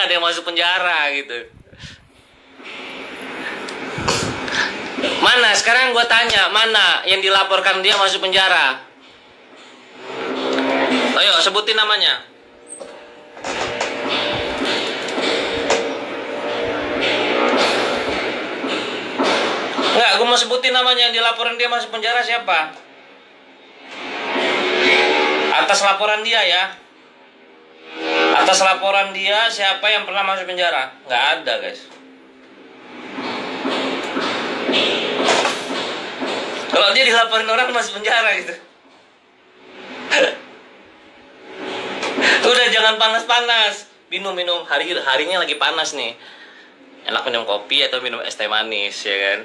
ada yang masuk penjara gitu. Mana sekarang gue tanya, mana yang dilaporkan dia masuk penjara? Ayo sebutin namanya. Enggak, gue mau sebutin namanya yang dilaporin dia masuk penjara siapa? Atas laporan dia ya. Atas laporan dia siapa yang pernah masuk penjara? Nggak ada guys. Kalau dia dilaporin orang masuk penjara gitu. Udah jangan panas-panas. Minum harinya lagi panas nih. Enak minum kopi atau minum es teh manis ya kan.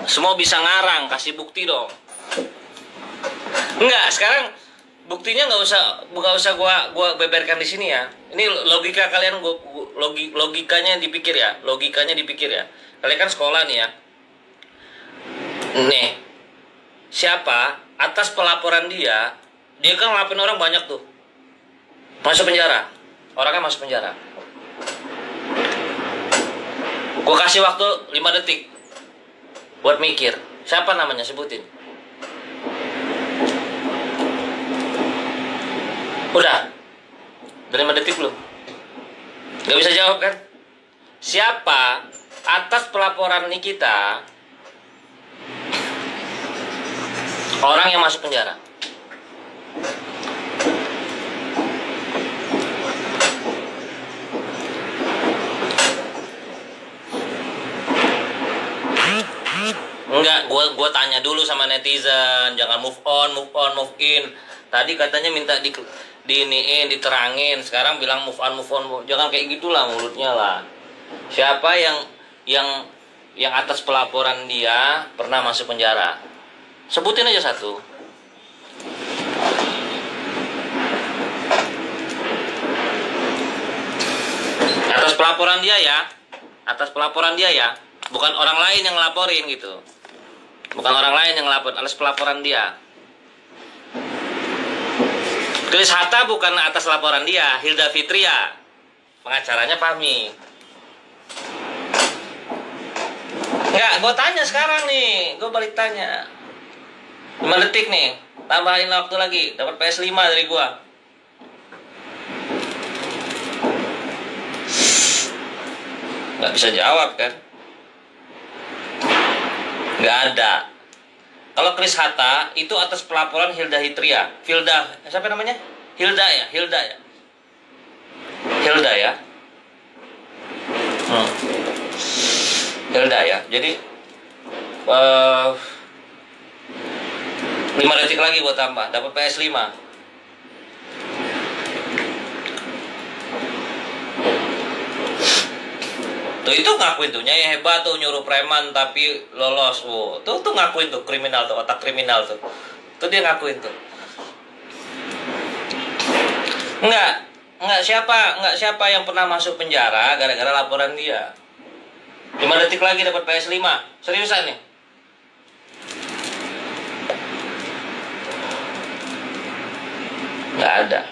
Semua bisa ngarang, kasih bukti dong. Enggak, sekarang buktinya nggak usah gua beberkan di sini ya. Ini logika kalian, logikanya dipikir ya, Kalian kan sekolah nih ya. Nih, siapa atas pelaporan dia kan ngelaporin orang banyak tuh, masuk penjara, orangnya masuk penjara. Gua kasih waktu 5 detik buat mikir, siapa namanya, sebutin. Udah 5 detik belum? Gak bisa jawab kan? Siapa atas pelaporan Nikita orang yang masuk penjara? Enggak, gua tanya dulu sama netizen, jangan move on, move in. Tadi katanya minta diiniin, diterangin, sekarang bilang move on. Jangan kayak gitulah mulutnya lah. Siapa yang atas pelaporan dia pernah masuk penjara? Sebutin aja satu. Atas pelaporan dia ya. Bukan orang lain yang ngelaporin gitu. Bukan orang lain yang ngelaporin, atas pelaporan dia. Chris Hatta bukan atas laporan dia, Hilda Fitria. Pengacaranya Fahmi. Enggak, gue tanya sekarang nih. Gue balik tanya. 5 detik nih. Tambahin waktu lagi. Dapat PS5 dari gue. Nggak bisa jawab kan? Nggak ada. Kalau Chris Hatta itu atas pelaporan Hilda Fitria. Siapa namanya? Hilda ya. Hilda ya. Jadi 5 detik lagi gua tambah, dapat PS5. Tuh itu ngakuin tuh, Nyai hebat tuh, nyuruh preman tapi lolos. Wow. Tuh ngakuin tuh, kriminal tuh, otak kriminal tuh. Tuh dia ngakuin tuh. Enggak siapa yang pernah masuk penjara gara-gara laporan dia. 5 detik lagi dapat PS5. Seriusan nih. Enggak ada.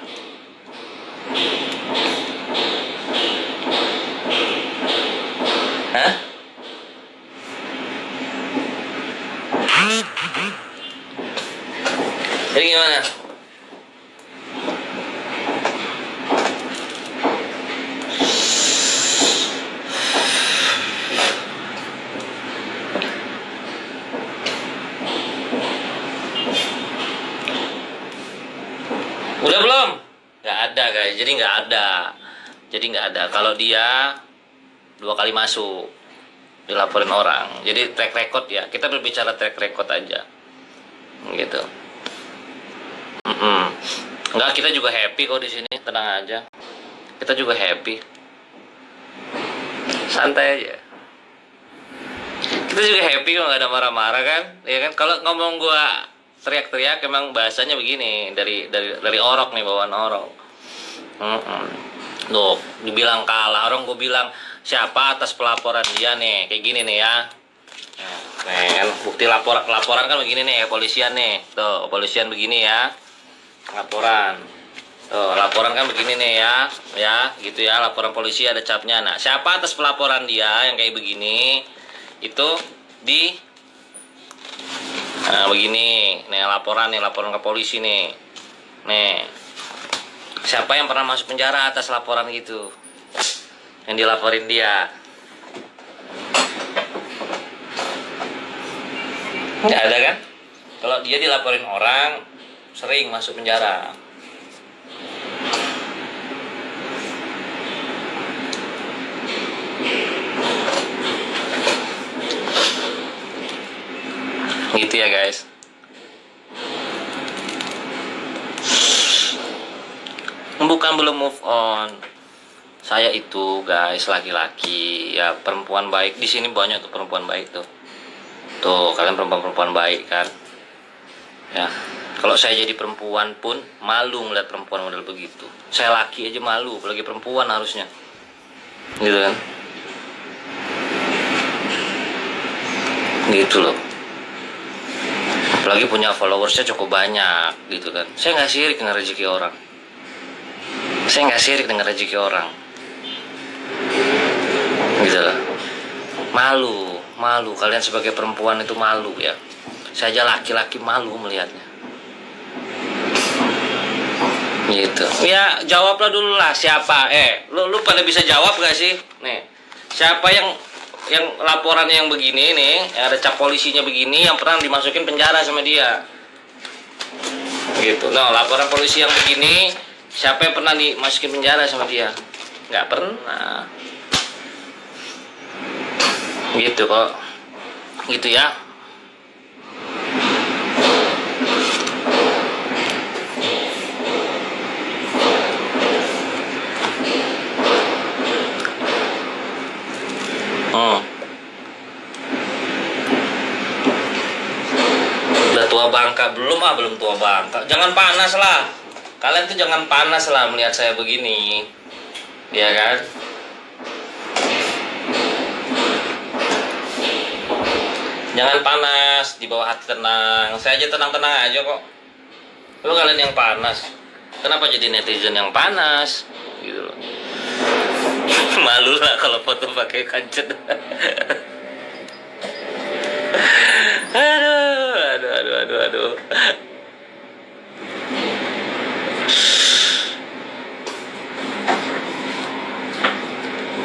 Hah? Jadi gimana? Udah belum? Nggak ada guys, jadi nggak ada. Kalau dia 2 kali masuk dilaporin orang, jadi track record ya, kita berbicara track record aja gitu. Enggak, kita juga happy kok di sini, tenang aja, kita juga happy, santai aja, kita juga happy kok, nggak ada marah-marah kan, ya kan. Kalau ngomong gua teriak-teriak emang bahasanya begini, dari orok nih, bawaan orok. Loh, dibilang kalah orang, gue bilang siapa atas pelaporan dia nih, kayak gini nih ya. Men, bukti laporan kan begini nih, kepolisian nih. Tuh, kepolisian begini ya. Laporan. Tuh, laporan kan begini nih ya. Ya, gitu ya, laporan polisi ada capnya. Nah, siapa atas pelaporan dia yang kayak begini? Itu di nah, begini. Nih, laporan ke polisi nih. Nih. Siapa yang pernah masuk penjara atas laporan gitu? Yang dilaporin dia. Nggak ada kan? Kalau dia dilaporin orang, sering masuk penjara. Gitu ya guys. Bukan belum move on. Saya itu guys laki-laki, ya perempuan baik di sini banyak tuh perempuan baik tuh. Tuh, kalian perempuan baik kan? Ya. Kalau saya jadi perempuan pun malu ngeliat perempuan model begitu. Saya laki aja malu, apalagi perempuan harusnya. Gitu kan? Gitu loh. Apalagi punya followersnya cukup banyak gitu kan. Saya nggak sirik dengan rezeki orang. Gitu loh. Malu kalian sebagai perempuan itu malu ya. Saya aja laki-laki malu melihatnya. Gitu. Ya jawablah dulu lah siapa. Lu pada bisa jawab gak sih? Nih, siapa yang laporannya yang begini nih, yang ada cap polisinya begini, yang pernah dimasukin penjara sama dia. Gitu. Nah, laporan polisi yang begini, siapa yang pernah dimasukin penjara sama dia? Nggak pernah. Gitu kok. Gitu ya. Udah tua bangka belum tua bangka. Jangan panas lah. Kalian tuh jangan panas lah melihat saya begini. Ya kan? Jangan panas, di bawah hati tenang. Saya aja tenang-tenang aja kok. Lu kalian yang panas. Kenapa jadi netizen yang panas? Gitu loh. Malu lah kalau foto pakai kancet. Aduh.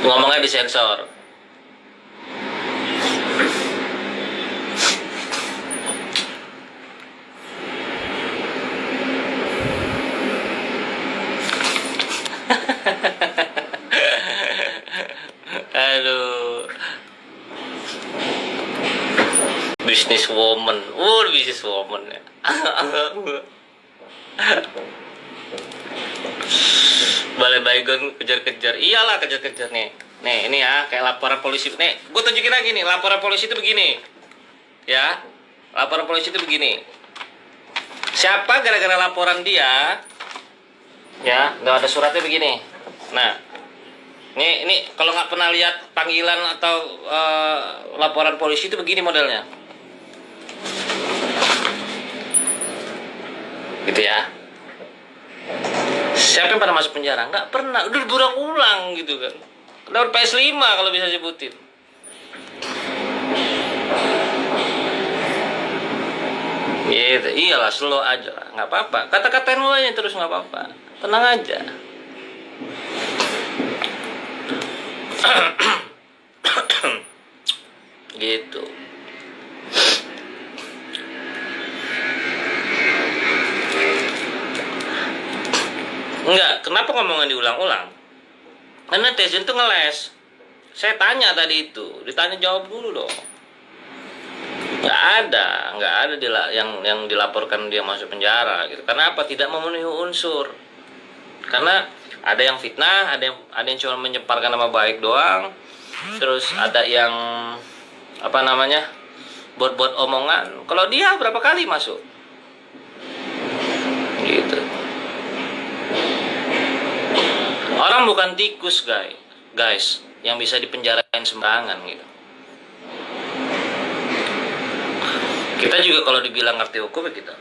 Ngomongnya disensor. Aduh. Business woman ya. Balai baygon kejar-kejar. Iyalah kejar-kejar nih. Nih, ini ya kayak laporan polisi. Nih, gue tunjukin lagi nih, laporan polisi itu begini. Ya. Laporan polisi itu begini. Siapa gara-gara laporan dia? Ya, nggak ada suratnya begini. Nah, ini kalau nggak pernah lihat panggilan atau laporan polisi itu begini modelnya. Gitu ya. Siapa yang pernah masuk penjara? Nggak pernah, udah berulang-ulang gitu kan. Dapat PS5 kalau bisa sebutin. Gitu, iyalah slow aja lah, nggak apa-apa. Kata-katain lu aja terus nggak apa-apa. Tenang aja. Gitu. Enggak, kenapa ngomongnya diulang-ulang? Karena netizen tuh ngeles. Saya tanya tadi itu, ditanya jawab dulu dong. Nggak ada yang dilaporkan dia masuk penjara gitu. Karena apa? Tidak memenuhi unsur. Karena ada yang fitnah, ada yang cuma menyebarkan nama baik doang. Terus ada yang buat omongan. Kalau dia berapa kali masuk? Gitu. Orang bukan tikus, guys, yang bisa dipenjarain sembarangan gitu. Kita juga kalau dibilang ngerti hukum ya kita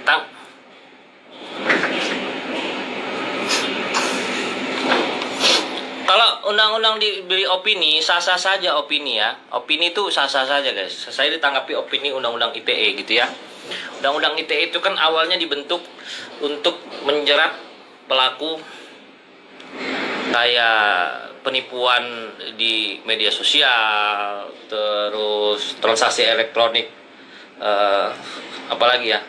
tahu. Kalau undang-undang diberi opini, sah-sah saja opini ya. Opini itu sah-sah saja guys. Saya ditanggapi opini undang-undang ITE gitu ya. Undang-undang ITE itu kan awalnya dibentuk untuk menjerat pelaku kayak penipuan di media sosial, terus transaksi elektronik, apalagi ya,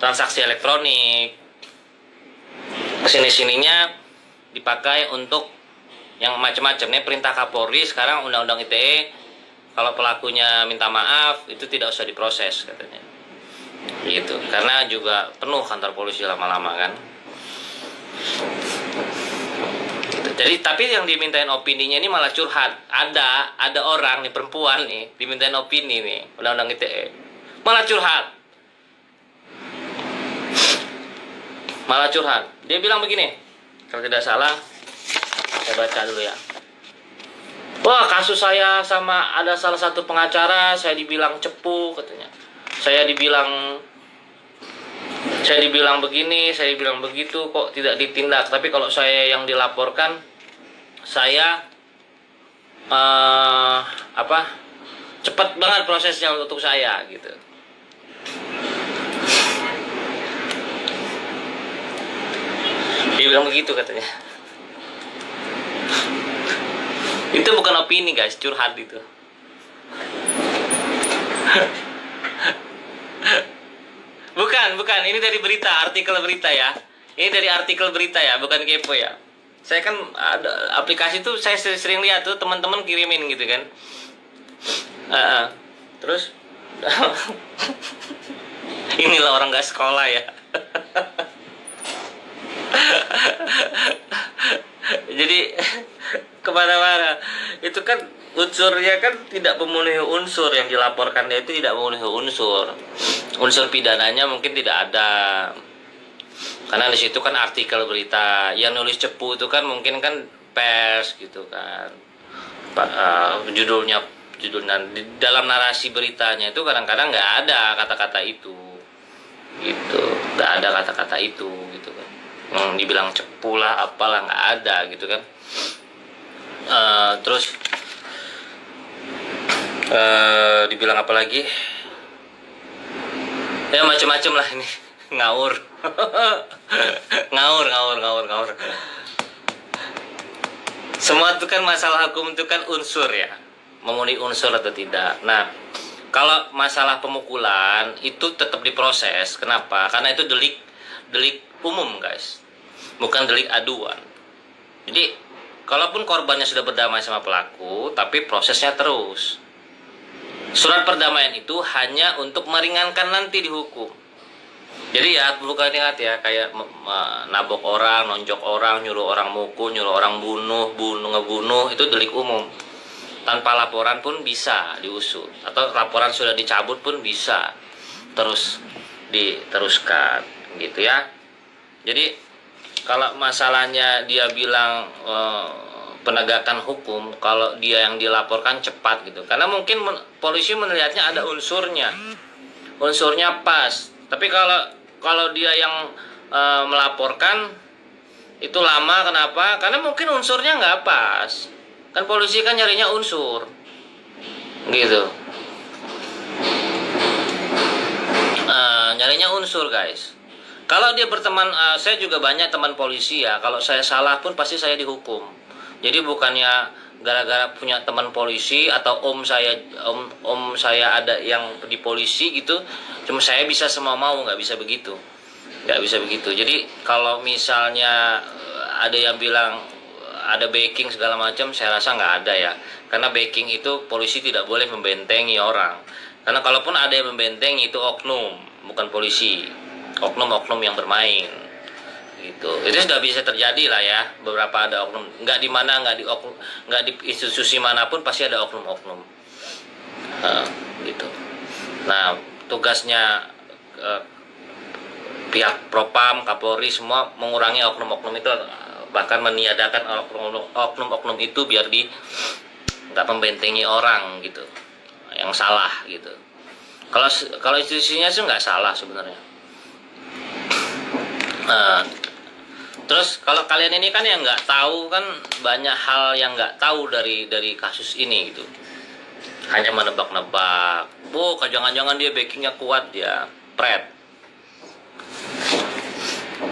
transaksi elektronik, kesini-sininya dipakai untuk yang macam-macam nih. Perintah Kapolri sekarang undang-undang ITE, kalau pelakunya minta maaf itu tidak usah diproses katanya, gitu, karena juga penuh kantor polisi lama-lama kan. Jadi tapi yang dimintain opininya ini malah curhat. Ada orang nih, perempuan nih, dimintain opini nih undang-undang ITE, malah curhat. Dia bilang begini, kalau tidak salah saya baca dulu ya. Wah, kasus saya sama ada salah satu pengacara, saya dibilang cepu katanya. Saya dibilang begini, saya dibilang begitu, kok tidak ditindak. Tapi kalau saya yang dilaporkan, saya cepat banget prosesnya untuk saya gitu. Dia bilang begitu katanya. Itu bukan opini guys, curhat itu. Bukan, ini dari berita, artikel berita ya. Ini dari artikel berita ya, bukan kepo ya. Saya kan ada aplikasi tuh, saya sering lihat tuh teman-teman kirimin gitu kan. Terus inilah orang gak sekolah ya. Jadi kemana-mana itu kan unsurnya kan tidak memenuhi unsur yang dilaporkannya, itu tidak memenuhi unsur pidananya mungkin tidak ada, karena di situ kan artikel berita. Yang nulis cepu itu kan mungkin kan pers gitu kan, judulnya di dalam narasi beritanya itu kadang-kadang nggak ada kata-kata itu gitu, nggak ada kata-kata itu gitu kan. Dibilang cepu lah apalah, nggak ada gitu kan. Terus dibilang apa lagi ya, macam-macam lah ini. Ngawur. ngawur semua itu kan masalah hukum itu kan unsur ya, memenuhi unsur atau tidak. Nah, kalau masalah pemukulan itu tetap diproses. Kenapa? Karena itu delik umum guys, bukan delik aduan. Jadi kalaupun korbannya sudah berdamai sama pelaku, tapi prosesnya terus. Surat perdamaian itu hanya untuk meringankan nanti dihukum. Jadi ya bukan ingat ya, kayak nabok orang, nonjok orang, nyuruh orang mukul, nyuruh orang ngebunuh, itu delik umum. Tanpa laporan pun bisa diusut, atau laporan sudah dicabut pun bisa terus diteruskan gitu ya. Jadi kalau masalahnya dia bilang penegakan hukum, kalau dia yang dilaporkan cepat gitu, karena mungkin polisi melihatnya ada unsurnya pas. Tapi kalau dia yang melaporkan itu lama, kenapa? Karena mungkin unsurnya nggak pas. Kan polisi kan nyarinya unsur gitu, nyarinya unsur guys. Kalau dia berteman, saya juga banyak teman polisi ya, kalau saya salah pun pasti saya dihukum. Jadi bukannya gara-gara punya teman polisi atau om saya ada yang di polisi gitu, cuma saya bisa semua mau, nggak bisa begitu. Jadi kalau misalnya ada yang bilang ada backing segala macam, saya rasa nggak ada ya, karena backing itu polisi tidak boleh membentengi orang, karena kalaupun ada yang membentengi itu oknum, bukan polisi, oknum yang bermain gitu. Itu sudah bisa terjadi lah ya, beberapa ada oknum, nggak di institusi manapun pasti ada oknum gitu. Nah, tugasnya pihak Propam, Kapolri semua mengurangi oknum-oknum itu, bahkan meniadakan oknum-oknum itu biar nggak membentengi orang gitu yang salah gitu. Kalau institusinya sih nggak salah sebenarnya. Nah, terus kalau kalian ini kan yang nggak tahu kan, banyak hal yang nggak tahu dari kasus ini gitu. Hanya menebak-nebak. Oh, jangan-jangan dia backingnya kuat ya, pret.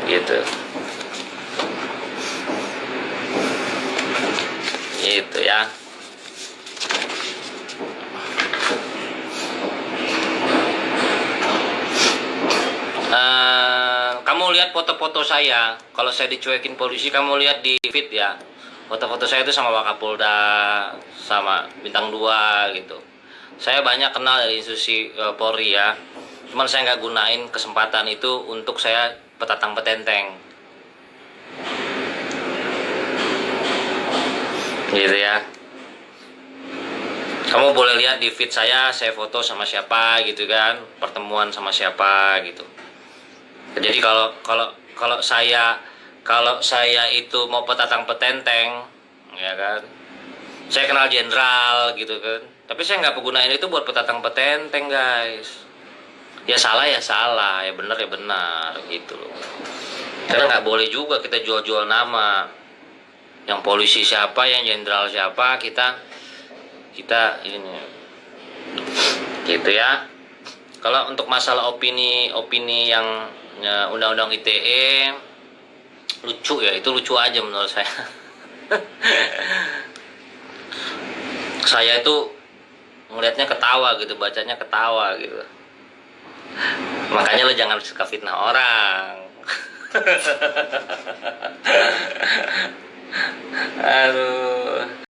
Gitu. Gitu ya. Kamu lihat foto-foto saya, kalau saya dicuekin polisi, kamu lihat di feed ya, foto-foto saya itu sama Wakapolda, sama bintang 2 gitu. Saya banyak kenal dari institusi Polri ya, cuman saya nggak gunain kesempatan itu untuk saya petatang petenteng gitu ya. Kamu boleh lihat di feed saya foto sama siapa gitu kan, pertemuan sama siapa gitu. Jadi kalau saya itu mau petatang petenteng, ya kan, saya kenal jenderal gitu kan, tapi saya nggak gunain itu buat petatang petenteng guys. Ya salah ya salah, ya benar ya benar gitu loh. Karena nggak boleh juga kita jual-jual nama. Yang polisi siapa, yang jenderal siapa, kita ini gitu ya. Kalau untuk masalah opini yang undang-undang ITE lucu ya, itu lucu aja menurut saya. Saya itu ngelihatnya ketawa gitu, bacanya ketawa gitu. Makanya lo jangan suka fitnah orang. Aduh.